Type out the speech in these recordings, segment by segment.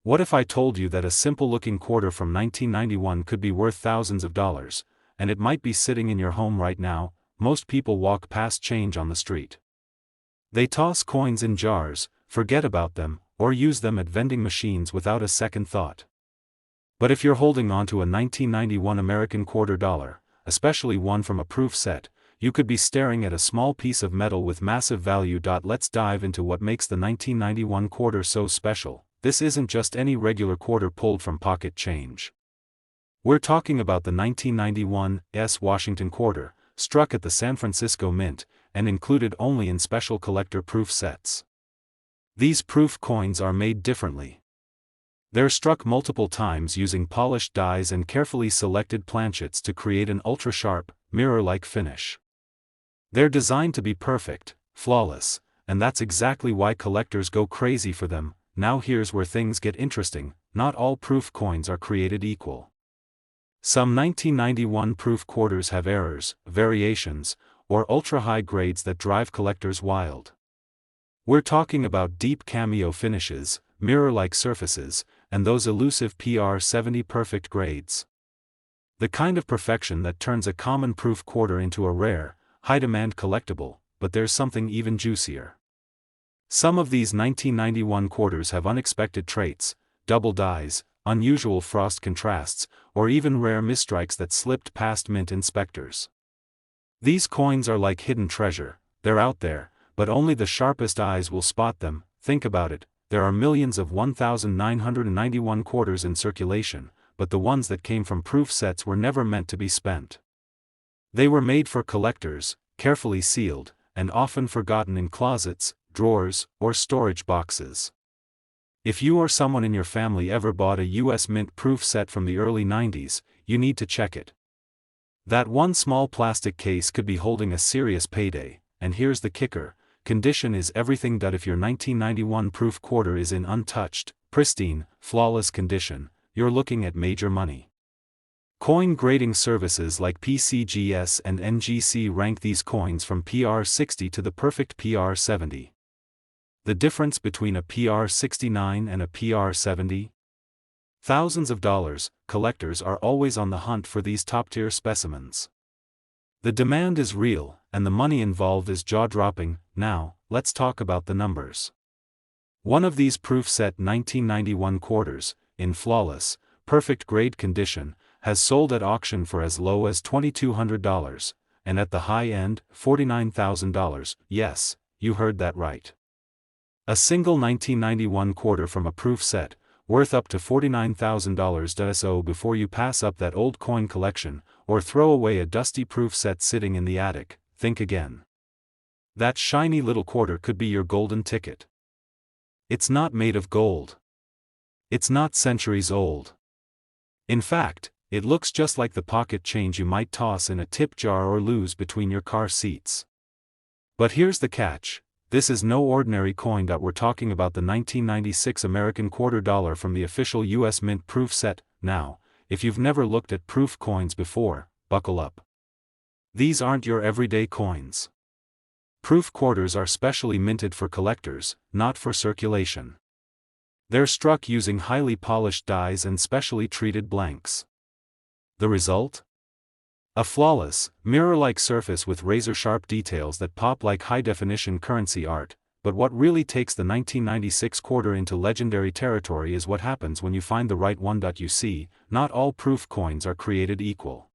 What if I told you that a simple-looking quarter from 1991 could be worth thousands of dollars, and it might be sitting in your home right now? Most people walk past change on the street. They toss coins in jars, forget about them, or use them at vending machines without a second thought. But if you're holding on to a 1991 American quarter dollar, especially one from a proof set, you could be staring at a small piece of metal with massive value. Let's dive into what makes the 1991 quarter so special. This isn't just any regular quarter pulled from pocket change. We're talking about the 1991 Washington quarter, struck at the San Francisco Mint, and included only in special collector proof sets. These proof coins are made differently. They're struck multiple times using polished dies and carefully selected planchets to create an ultra-sharp, mirror-like finish. They're designed to be perfect, flawless, and that's exactly why collectors go crazy for them. Now here's where things get interesting: not all proof coins are created equal. Some 1991 proof quarters have errors, variations, or ultra-high grades that drive collectors wild. We're talking about deep cameo finishes, mirror-like surfaces, and those elusive PR70 perfect grades. The kind of perfection that turns a common proof quarter into a rare, high-demand collectible. But there's something even juicier. Some of these 1991 quarters have unexpected traits: double dies, unusual frost contrasts, or even rare misstrikes that slipped past mint inspectors. These coins are like hidden treasure. They're out there, but only the sharpest eyes will spot them. Think about it, there are millions of 1991 quarters in circulation, but the ones that came from proof sets were never meant to be spent. They were made for collectors, carefully sealed, and often forgotten in closets, drawers, or storage boxes. If you or someone in your family ever bought a US Mint proof set from the early 90s, you need to check it. That one small plastic case could be holding a serious payday, and here's the kicker: condition is everything. If your 1991 proof quarter is in untouched, pristine, flawless condition, you're looking at major money. Coin grading services like PCGS and NGC rank these coins from PR60 to the perfect PR70. The difference between a PR69 and a PR70? Thousands of dollars. Collectors are always on the hunt for these top-tier specimens. The demand is real, and the money involved is jaw-dropping. Now, let's talk about the numbers. One of these proof set 1991 quarters, in flawless, perfect grade condition, has sold at auction for as low as $2,200, and at the high end, $49,000. Yes, you heard that right. A single 1991 quarter from a proof set, worth up to $49,000. So before you pass up that old coin collection, or throw away a dusty proof set sitting in the attic, think again. That shiny little quarter could be your golden ticket. It's not made of gold. It's not centuries old. In fact, it looks just like the pocket change you might toss in a tip jar or lose between your car seats. But here's the catch: this is no ordinary coin. We're talking about the 1996 American quarter dollar from the official US Mint proof set. Now, if you've never looked at proof coins before, buckle up. These aren't your everyday coins. Proof quarters are specially minted for collectors, not for circulation. They're struck using highly polished dies and specially treated blanks. The result? A flawless, mirror-like surface with razor-sharp details that pop like high-definition currency art. But what really takes the 1996 quarter into legendary territory is what happens when you find the right one. You see, not all proof coins are created equal.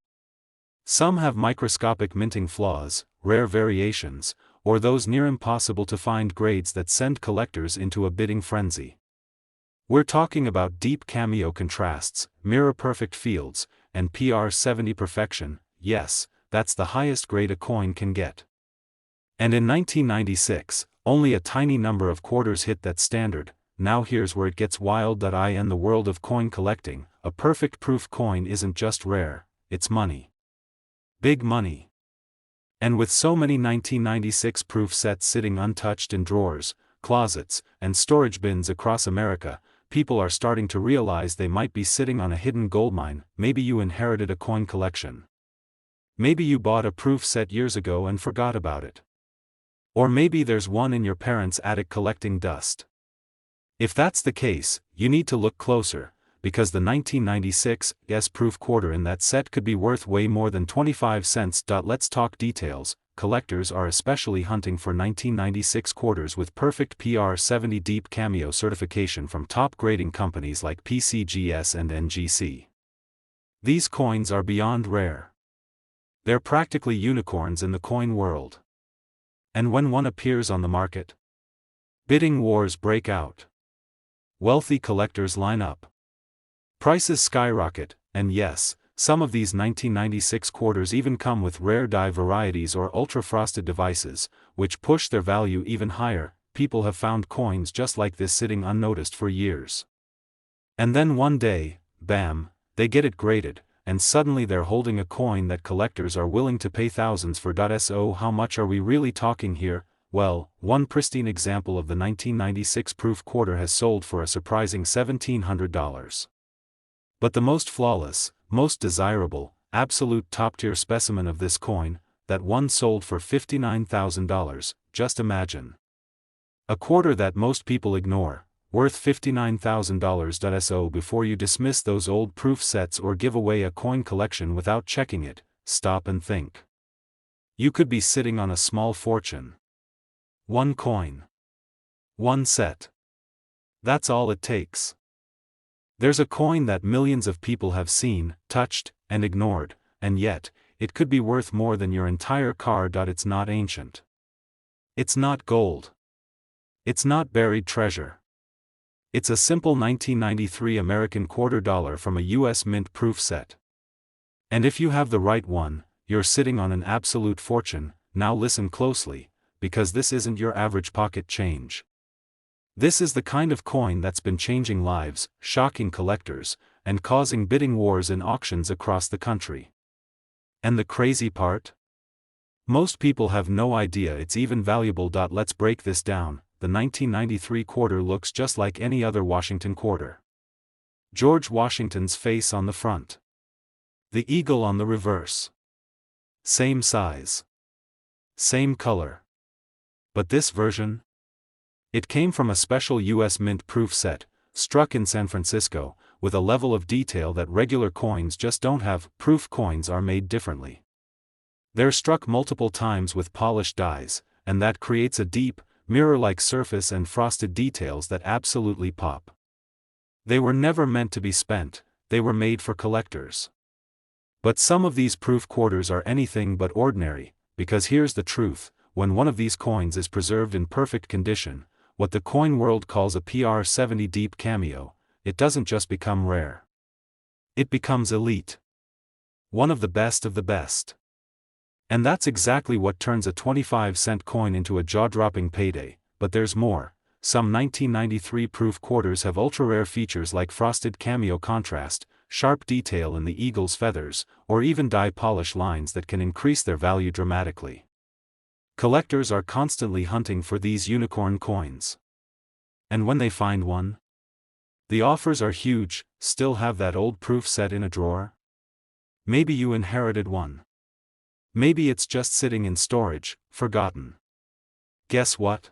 Some have microscopic minting flaws, rare variations, or those near impossible to find grades that send collectors into a bidding frenzy. We're talking about deep cameo contrasts, mirror-perfect fields, and PR70 perfection. Yes, that's the highest grade a coin can get. And in 1996, only a tiny number of quarters hit that standard. Now here's where it gets wild. In the world of coin collecting, a perfect proof coin isn't just rare, it's money. Big money. And with so many 1996 proof sets sitting untouched in drawers, closets, and storage bins across America, people are starting to realize they might be sitting on a hidden goldmine. Maybe you inherited a coin collection. Maybe you bought a proof set years ago and forgot about it. Or maybe there's one in your parents' attic collecting dust. If that's the case, you need to look closer, because the 1996 S-proof quarter in that set could be worth way more than 25 cents. Let's talk details. Collectors are especially hunting for 1996 quarters with perfect PR70 deep cameo certification from top grading companies like PCGS and NGC. These coins are beyond rare. They're practically unicorns in the coin world. And when one appears on the market, bidding wars break out. Wealthy collectors line up. Prices skyrocket, and yes, some of these 1996 quarters even come with rare die varieties or ultra-frosted devices, which push their value even higher. People have found coins just like this sitting unnoticed for years. And then one day, bam, they get it graded, and suddenly they're holding a coin that collectors are willing to pay thousands for. So how much are we really talking here? Well, one pristine example of the 1996 proof quarter has sold for a surprising $1,700. But the most flawless, most desirable, absolute top-tier specimen of this coin, that one sold for $59,000, just imagine. A quarter that most people ignore, worth $59,000. So before you dismiss those old proof sets or give away a coin collection without checking it, stop and think. You could be sitting on a small fortune. One coin. One set. That's all it takes. There's a coin that millions of people have seen, touched, and ignored, and yet, it could be worth more than your entire car. It's not ancient. It's not gold. It's not buried treasure. It's a simple 1993 American quarter dollar from a US Mint proof set. And if you have the right one, you're sitting on an absolute fortune. Now listen closely, because this isn't your average pocket change. This is the kind of coin that's been changing lives, shocking collectors, and causing bidding wars in auctions across the country. And the crazy part? Most people have no idea it's even valuable. Let's break this down. The 1993 quarter looks just like any other Washington quarter. George Washington's face on the front. The eagle on the reverse. Same size. Same color. But this version? It came from a special US Mint proof set, struck in San Francisco, with a level of detail that regular coins just don't have. Proof coins are made differently. They're struck multiple times with polished dies, and that creates a deep, mirror-like surface and frosted details that absolutely pop. They were never meant to be spent, they were made for collectors. But some of these proof quarters are anything but ordinary, because here's the truth. When one of these coins is preserved in perfect condition, what the coin world calls a PR70 deep cameo, it doesn't just become rare. It becomes elite. One of the best of the best. And that's exactly what turns a 25-cent coin into a jaw-dropping payday. But there's more. Some 1993 proof quarters have ultra-rare features like frosted cameo contrast, sharp detail in the eagle's feathers, or even die polish lines that can increase their value dramatically. Collectors are constantly hunting for these unicorn coins. And when they find one, the offers are huge. Still have that old proof set in a drawer? Maybe you inherited one. Maybe it's just sitting in storage, forgotten. Guess what?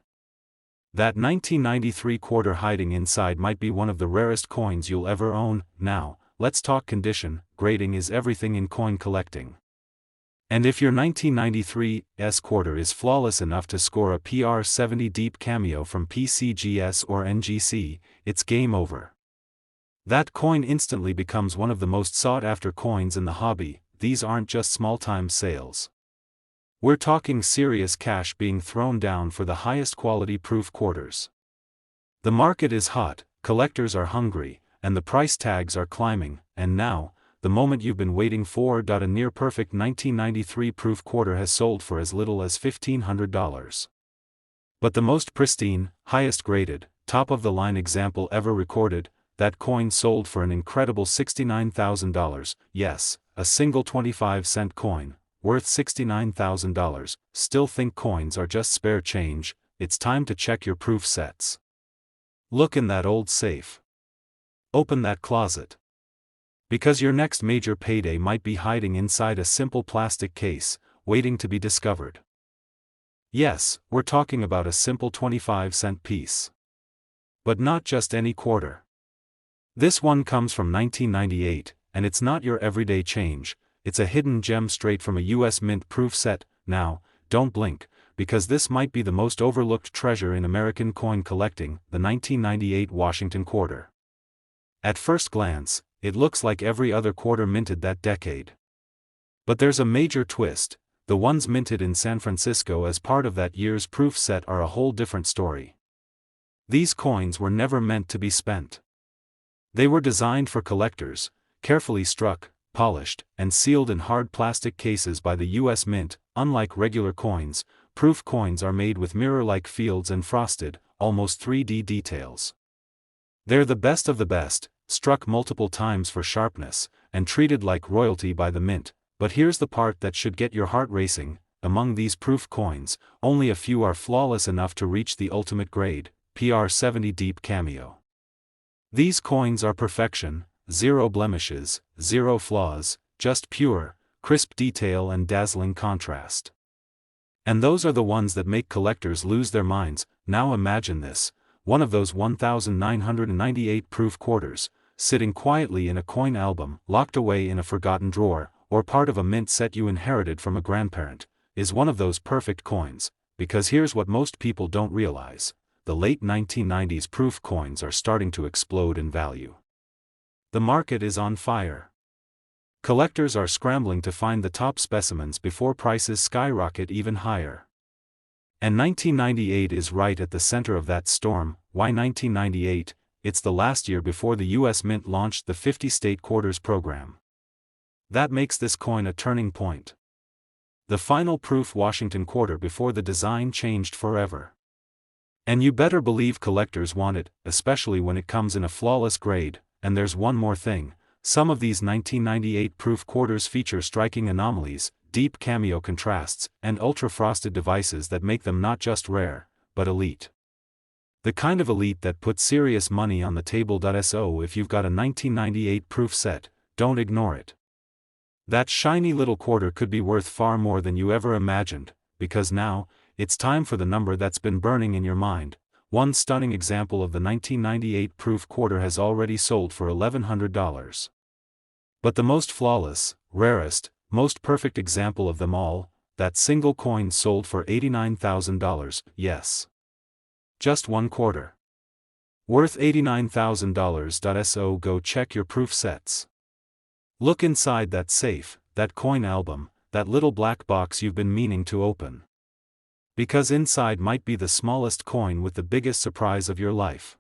That 1993 quarter hiding inside might be one of the rarest coins you'll ever own. Now, let's talk condition. Grading is everything in coin collecting. And if your 1993 S quarter is flawless enough to score a PR70 deep cameo from PCGS or NGC, it's game over. That coin instantly becomes one of the most sought-after coins in the hobby. These aren't just small-time sales. We're talking serious cash being thrown down for the highest quality proof quarters. The market is hot, collectors are hungry, and the price tags are climbing, and now, the moment you've been waiting for. A near-perfect 1993 proof quarter has sold for as little as $1,500. But the most pristine, highest-graded, top-of-the-line example ever recorded, that coin sold for an incredible $69,000. Yes, a single 25-cent coin, worth $69,000. Still think coins are just spare change? It's time to check your proof sets. Look in that old safe. Open that closet. Because your next major payday might be hiding inside a simple plastic case, waiting to be discovered. Yes, we're talking about a simple 25-cent piece. But not just any quarter. This one comes from 1998, and it's not your everyday change, it's a hidden gem straight from a US Mint proof set. Now, don't blink, because this might be the most overlooked treasure in American coin collecting, the 1998 Washington quarter. At first glance, it looks like every other quarter minted that decade. But there's a major twist: the ones minted in San Francisco as part of that year's proof set are a whole different story. These coins were never meant to be spent. They were designed for collectors, carefully struck, polished, and sealed in hard plastic cases by the US Mint. Unlike regular coins, proof coins are made with mirror-like fields and frosted, almost 3D details. They're the best of the best, struck multiple times for sharpness, and treated like royalty by the Mint. But here's the part that should get your heart racing: among these proof coins, only a few are flawless enough to reach the ultimate grade, PR70 Deep Cameo. These coins are perfection, zero blemishes, zero flaws, just pure, crisp detail and dazzling contrast. And those are the ones that make collectors lose their minds. Now imagine this: one of those 1,998 proof quarters, sitting quietly in a coin album, locked away in a forgotten drawer, or part of a mint set you inherited from a grandparent, is one of those perfect coins. Because here's what most people don't realize: the late 1990s proof coins are starting to explode in value. The market is on fire. Collectors are scrambling to find the top specimens before prices skyrocket even higher. And 1998 is right at the center of that storm. Why 1998? It's the last year before the US Mint launched the 50-state quarters program. That makes this coin a turning point. The final proof Washington quarter before the design changed forever. And you better believe collectors want it, especially when it comes in a flawless grade. And there's one more thing: some of these 1998 proof quarters feature striking anomalies, deep cameo contrasts, and ultra-frosted devices that make them not just rare, but elite. The kind of elite that puts serious money on the table. So if you've got a 1998 proof set, don't ignore it. That shiny little quarter could be worth far more than you ever imagined, because now, it's time for the number that's been burning in your mind. One stunning example of the 1998 proof quarter has already sold for $1,100. But the most flawless, rarest, most perfect example of them all, that single coin sold for $89,000, yes. Just one quarter. Worth $89,000. So go check your proof sets. Look inside that safe, that coin album, that little black box you've been meaning to open. Because inside might be the smallest coin with the biggest surprise of your life.